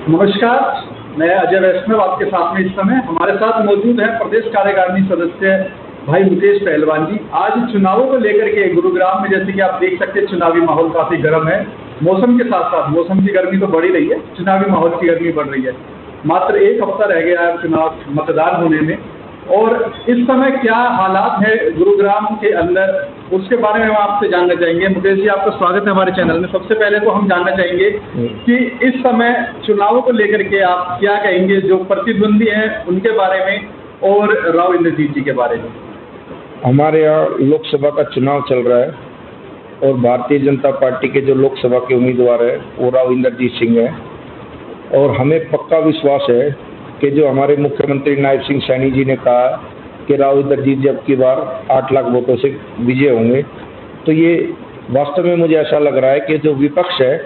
नमस्कार, मैं अजय वैष्णव आपके साथ में इस समय। हमारे साथ मौजूद हैं प्रदेश कार्यकारिणी सदस्य भाई मुकेश पहलवान जी। आज चुनावों को लेकर के गुरुग्राम में जैसे कि आप देख सकते हैं चुनावी माहौल काफी गर्म है। मौसम के साथ साथ मौसम की गर्मी तो बढ़ ही रही है, चुनावी माहौल की गर्मी बढ़ रही है। मात्र एक हफ्ता रह गया है चुनाव मतदान होने में, और इस समय क्या हालात है गुरुग्राम के अंदर, उसके बारे में हम आपसे जानना चाहेंगे। मुकेश जी, आपका स्वागत है हमारे चैनल में। सबसे पहले तो हम जानना चाहेंगे कि इस समय चुनावों को लेकर के आप क्या कहेंगे, जो प्रतिद्वंदी हैं उनके बारे में और राव इंद्रजीत जी के बारे में। हमारे यहाँ लोकसभा का चुनाव चल रहा है और भारतीय जनता पार्टी के जो लोकसभा के उम्मीदवार है वो राव इंद्रजीत सिंह है, और हमें पक्का विश्वास है कि जो हमारे मुख्यमंत्री नायब सिंह सैनी जी ने कहा कि राव इंद्रजीत जी अब की बार 8 लाख वोटों से विजय होंगे, तो ये वास्तव में मुझे ऐसा लग रहा है कि जो विपक्ष है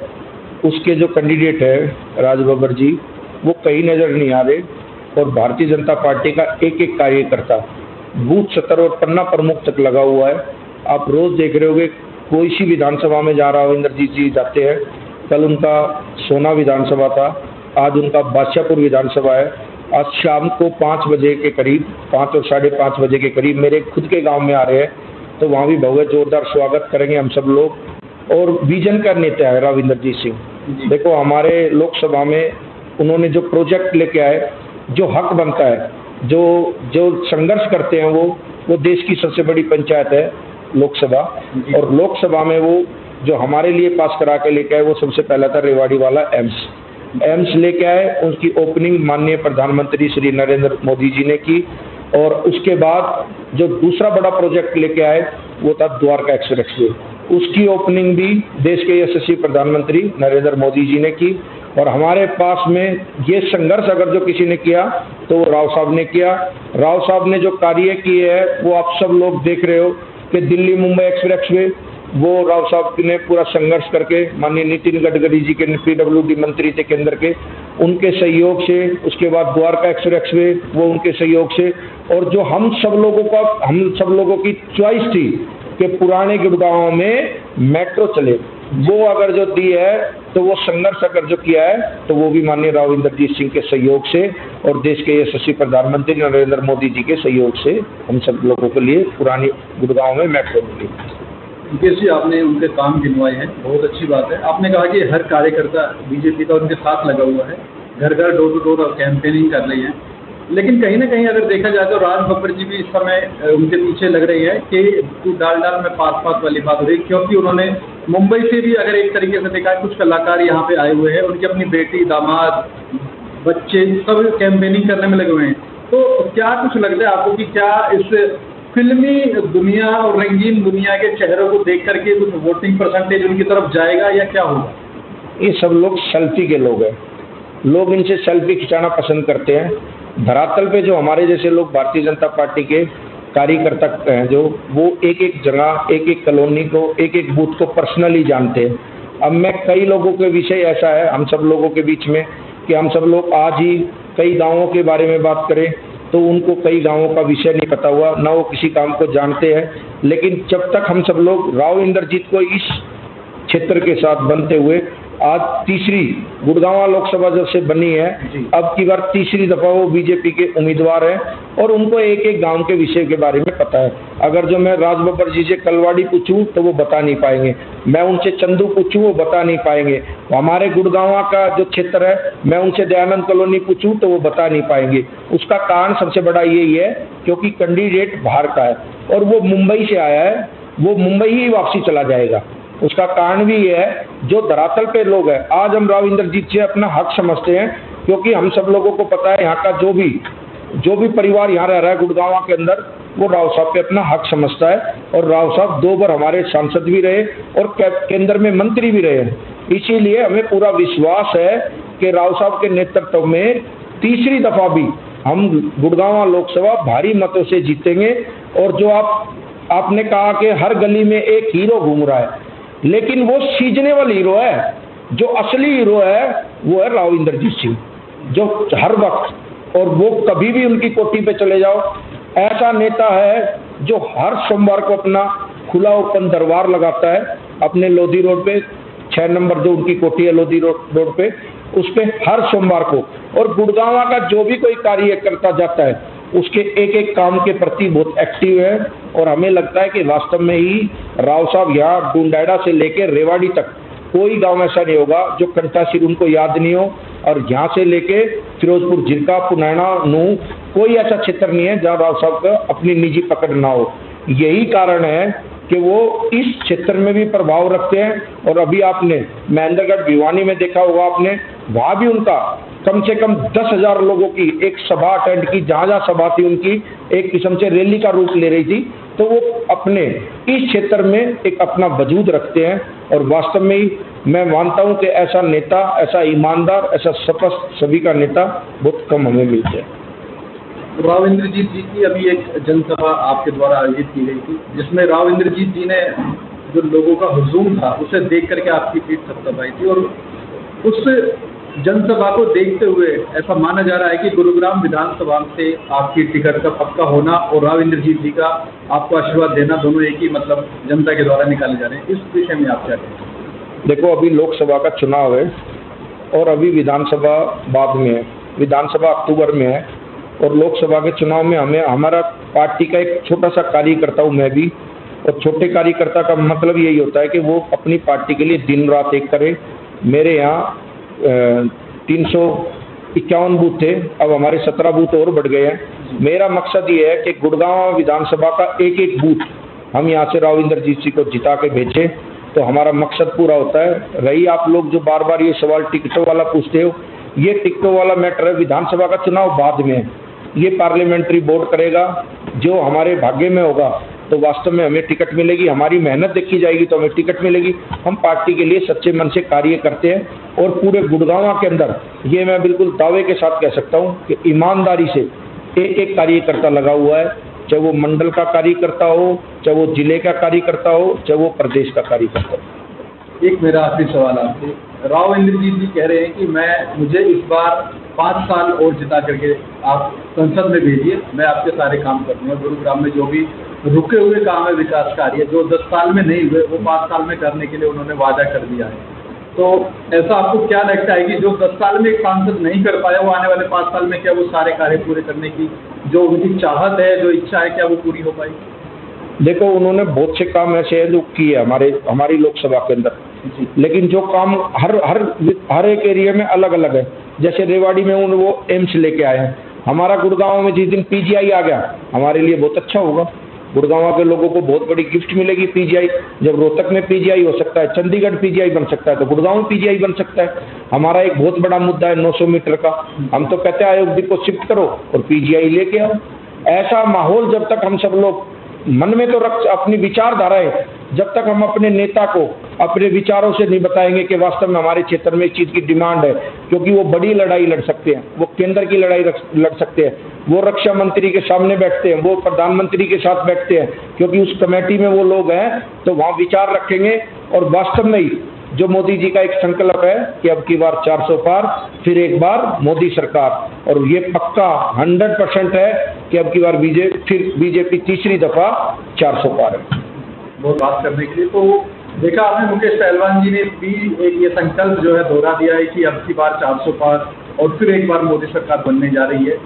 उसके जो कैंडिडेट है राज बब्बर जी, वो कहीं नज़र नहीं आ रहे, और भारतीय जनता पार्टी का एक एक कार्यकर्ता बूथ स्तर और पन्ना प्रमुख तक लगा हुआ है। आप रोज़ देख रहे होंगे कोई सी विधानसभा में जहाँ राव इंद्रजीत जी जाते हैं। कल उनका सोना विधानसभा था, आज उनका बादशाहपुर विधानसभा है। आज शाम को 5 बजे के करीब, 5 और 5:30 बजे के करीब मेरे खुद के गांव में आ रहे हैं, तो वहाँ भी भव्य जोरदार स्वागत करेंगे हम सब लोग। और विजन का नेता है राव इंद्रजीत सिंह। देखो, हमारे लोकसभा में उन्होंने जो प्रोजेक्ट लेके आए, जो हक बनता है, जो संघर्ष करते हैं, वो देश की सबसे बड़ी पंचायत है लोकसभा। और लोकसभा में वो जो हमारे लिए पास करा के लेके आए, वो सबसे पहला था रेवाड़ी वाला एम्स लेके आए। उसकी ओपनिंग माननीय प्रधानमंत्री श्री नरेंद्र मोदी जी ने की, और उसके बाद जो दूसरा बड़ा प्रोजेक्ट लेके आए वो था द्वारका एक्सप्रेसवे। उसकी ओपनिंग भी देश के यशस्वी प्रधानमंत्री नरेंद्र मोदी जी ने की। और हमारे पास में ये संघर्ष अगर जो किसी ने किया तो वो राव साहब ने किया। राव साहब ने जो कार्य किए हैं वो आप सब लोग देख रहे हो कि दिल्ली मुंबई एक्सप्रेसवे, वो राव साहब ने पूरा संघर्ष करके, माननीय नितिन गडकरी जी के PWD मंत्री थे केंद्र के, उनके सहयोग से, उसके बाद द्वारका एक्सप्रेसवे वो उनके सहयोग से, और जो हम सब लोगों की चॉइस थी कि पुराने गुड़गांव में मेट्रो चले, वो अगर जो दी है तो वो संघर्ष अगर जो किया है तो वो भी माननीय राव इंद्रजीत सिंह के सहयोग से और देश के यशस्वी प्रधानमंत्री नरेंद्र मोदी जी के सहयोग से हम सब लोगों के लिए पुरानी गुड़गांव में मेट्रो मिली। मुकेश जी, आपने उनके काम गिनवाए हैं, बहुत अच्छी बात है। आपने कहा कि हर कार्यकर्ता बीजेपी का उनके साथ लगा हुआ है, घर घर डोर टू डोर कैंपेनिंग कर रही है, लेकिन कहीं ना कहीं अगर देखा जाए तो राज बब्बर जी भी इस समय उनके पीछे लग रही है कि तू डाल में पास वाली बात हो रही है, क्योंकि उन्होंने मुंबई से भी अगर एक तरीके से देखा है कुछ कलाकार यहाँ पे आए हुए हैं, उनकी अपनी बेटी, दामाद, बच्चे सब कैंपेनिंग करने में लगे हुए हैं। तो क्या कुछ लगता है आपको कि क्या इस फिल्मी दुनिया और रंगीन दुनिया के चेहरों को देख करके कुछ वोटिंग परसेंटेज उनकी तरफ जाएगा या क्या होगा? ये सब लोग सेल्फी के लोग हैं, लोग इनसे सेल्फी खिंचाना पसंद करते हैं। धरातल पे जो हमारे जैसे लोग भारतीय जनता पार्टी के कार्यकर्ता हैं, जो वो एक एक जगह, एक एक कॉलोनी को, एक एक बूथ को पर्सनली जानते हैं। अब मैं कई लोगों के विषय ऐसा है हम सब लोगों के बीच में कि हम सब लोग आज ही कई गाँवों के बारे में बात करें तो उनको कई गांवों का विषय नहीं पता हुआ, ना वो किसी काम को जानते हैं। लेकिन जब तक हम सब लोग राव इंद्रजीत को इस क्षेत्र के साथ बनते हुए, आज तीसरी गुड़गांव लोकसभा जब से बनी है, अब की बार तीसरी दफा वो बीजेपी के उम्मीदवार हैं, और उनको एक एक गांव के विषय के बारे में पता है। अगर जो मैं राज बब्बर जी से कलवाड़ी पूछूं तो वो बता नहीं पाएंगे, मैं उनसे चंदू पूछूं वो बता नहीं पाएंगे, हमारे गुड़गांव का जो क्षेत्र है मैं उनसे दयानंद कॉलोनी पूछूं तो वो बता नहीं पाएंगे। उसका कारण सबसे बड़ा यही है क्योंकि कैंडिडेट बाहर का है और वो मुंबई से आया है, वो मुंबई ही वापसी चला जाएगा। उसका कारण भी ये है, जो धरातल पे लोग हैं, आज हम राव इंद्रजीत से अपना हक समझते हैं, क्योंकि हम सब लोगों को पता है यहाँ का जो भी परिवार यहाँ रह रहा है गुड़गांव के अंदर, वो राव साहब पे अपना हक समझता है। और राव साहब 2 बार हमारे सांसद भी रहे और केंद्र में मंत्री भी रहे हैं, इसीलिए हमें पूरा विश्वास है कि राव साहब के नेतृत्व में तीसरी दफा भी हम गुड़गांव लोकसभा भारी मतों से जीतेंगे। और जो आपने कहा कि हर गली में एक हीरो घूम रहा है, लेकिन वो सीजनेबल हीरो है, जो असली हीरो है वो है राव इंद्रजीत सिंह, जो हर वक्त, और वो कभी भी उनकी कोठी पे चले जाओ, ऐसा नेता है जो हर सोमवार को अपना खुला ओपन दरबार लगाता है अपने लोधी रोड पे, 6 नंबर जो उनकी कोठी है लोधी रोड पे, उस पर हर सोमवार को, और गुड़गांव का जो भी कोई कार्य करता जाता है उसके एक एक काम के प्रति बहुत एक्टिव है। और हमें लगता है कि वास्तव में ही राव साहब यहाँ डुंडाइड़ा से लेकर रेवाड़ी तक कोई गांव ऐसा नहीं होगा जो कंटासिर उनको याद नहीं हो, और यहाँ से लेके फिरोजपुर, जिरका, पुनैना, नूह, कोई ऐसा क्षेत्र नहीं है जहाँ राव साहब का अपनी निजी पकड़ ना हो। यही कारण है कि वो इस क्षेत्र में भी प्रभाव रखते हैं। और अभी आपने महेंद्रगढ़ भिवानी में देखा होगा आपने, वहाँ भी उनका कम से कम 10,000 लोगों की एक सभा अटेंड की, जहाँ जहाँ सभा थी उनकी एक किस्म से रैली का रूप ले रही थी। तो वो अपने इस क्षेत्र में एक अपना वजूद रखते हैं, और वास्तव में ही मैं मानता हूँ कि ऐसा नेता, ऐसा ईमानदार, ऐसा स्पष्ट सभी का नेता बहुत कम हमें मिलते हैं। राव इंद्रजीत जी की अभी एक जनसभा आपके द्वारा आयोजित की गई थी, जिसमें राव इंद्रजीत जी ने जो लोगों का हुजूम था उसे देख करके आपकी पीठ थपथपाई थी, और उस जनसभा को देखते हुए ऐसा माना जा रहा है कि गुरुग्राम विधानसभा से आपकी टिकट का पक्का होना और राव इंद्रजीत जी का आपको आशीर्वाद देना दोनों एक ही मतलब जनता के द्वारा निकाले जा रहे हैं। इस विषय में आप क्या कहेंगे? देखो, अभी लोकसभा का चुनाव है और अभी विधानसभा बाद में है। विधानसभा अक्टूबर में है और लोकसभा के चुनाव में हमें हमारा पार्टी का एक छोटा सा कार्यकर्ता हूँ मैं भी, और छोटे कार्यकर्ता का मतलब यही होता है कि वो अपनी पार्टी के लिए दिन रात एक करे। मेरे यहाँ 351 बूथ थे, अब हमारे 17 बूथ और बढ़ गए हैं। मेरा मकसद ये है कि गुड़गांव विधानसभा का एक एक बूथ हम यहाँ से राव इंद्रजीत जी को जिता के भेजें, तो हमारा मकसद पूरा होता है। रही आप लोग जो बार बार ये सवाल टिकटों वाला पूछते हो, ये टिकटों वाला मैटर है, विधानसभा का चुनाव बाद में है, ये पार्लियामेंट्री बोर्ड करेगा। जो हमारे भाग्य में होगा तो वास्तव में हमें टिकट मिलेगी, हमारी मेहनत देखी जाएगी तो हमें टिकट मिलेगी। हम पार्टी के लिए सच्चे मन से कार्य करते हैं, और पूरे गुड़गांव के अंदर ये मैं बिल्कुल दावे के साथ कह सकता हूँ कि ईमानदारी से एक एक कार्यकर्ता लगा हुआ है, चाहे वो मंडल का कार्यकर्ता हो, चाहे वो जिले का कार्यकर्ता हो, चाहे वो प्रदेश का कार्यकर्ता हो। एक मेरा आखिरी सवाल आपसे, राव इंद्रजीत जी कह रहे हैं कि मुझे इस बार 5 साल और जिता करके आप संसद में भेजिए, मैं आपके सारे काम कर दूँगा। गुरुग्राम में जो भी रुके हुए काम है, विकास कार्य जो 10 साल में नहीं हुए, वो 5 साल में करने के लिए उन्होंने वादा कर दिया है। तो ऐसा आपको क्या लगता है कि जो 10 साल में एक सांसद नहीं कर पाया, वो आने वाले 5 साल में क्या वो सारे कार्य पूरे करने की जो उनकी चाहत है, जो इच्छा है, क्या वो पूरी हो पाएगी? देखो, उन्होंने बहुत से काम ऐसे हैं जो किए हमारी लोकसभा के अंदर, लेकिन जो काम हर एक एरिया में अलग अलग है। जैसे रेवाड़ी में वो एम्स लेके आए हैं, हमारा गुड़गांव में जिस दिन पीजीआई आ गया हमारे लिए बहुत अच्छा होगा। गुड़गांव के लोगों को बहुत बड़ी गिफ्ट मिलेगी पीजीआई। जब रोहतक में पीजीआई हो सकता है, चंडीगढ़ पीजीआई बन सकता है, तो गुड़गांव में पीजीआई बन सकता है। हमारा एक बहुत बड़ा मुद्दा है 900 मीटर का, हम तो कहते हैं अयोध्या को शिफ्ट करो और पीजीआई लेके आओ। ऐसा माहौल जब तक हम सब लोग मन में तो रख अपनी विचारधारा है, जब तक हम अपने नेता को अपने विचारों से नहीं बताएंगे कि वास्तव में हमारे क्षेत्र में इस चीज़ की डिमांड है, क्योंकि वो बड़ी लड़ाई लड़ सकते हैं, वो केंद्र की लड़ाई लड़ सकते हैं, वो रक्षा मंत्री के सामने बैठते हैं, वो प्रधानमंत्री के साथ बैठते हैं, क्योंकि उस कमेटी में वो लोग हैं, तो वहाँ विचार रखेंगे। और वास्तव में ही जो मोदी जी का एक संकल्प है कि अब की बार 400 पार, फिर एक बार मोदी सरकार, और ये पक्का 100% है कि अब की बार बीजेपी तीसरी दफा 400 पार है। बहुत बात करने के लिए तो देखा आपने, मुकेश पहलवान जी ने भी एक ये संकल्प जो है दोहरा दिया है कि अब की बार 400 पार और फिर एक बार मोदी सरकार बनने जा रही है।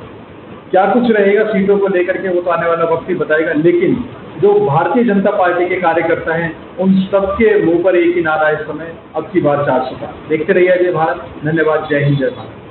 क्या कुछ रहेगा सीटों को लेकर के वो तो आने वाला वक्त ही बताएगा, लेकिन जो भारतीय जनता पार्टी के कार्यकर्ता हैं उन सबके मुंह पर एक ही नारा इस समय, अब की बार 400 पार। देखते रहिए अजय भारत। धन्यवाद। जय हिंद, जय भारत।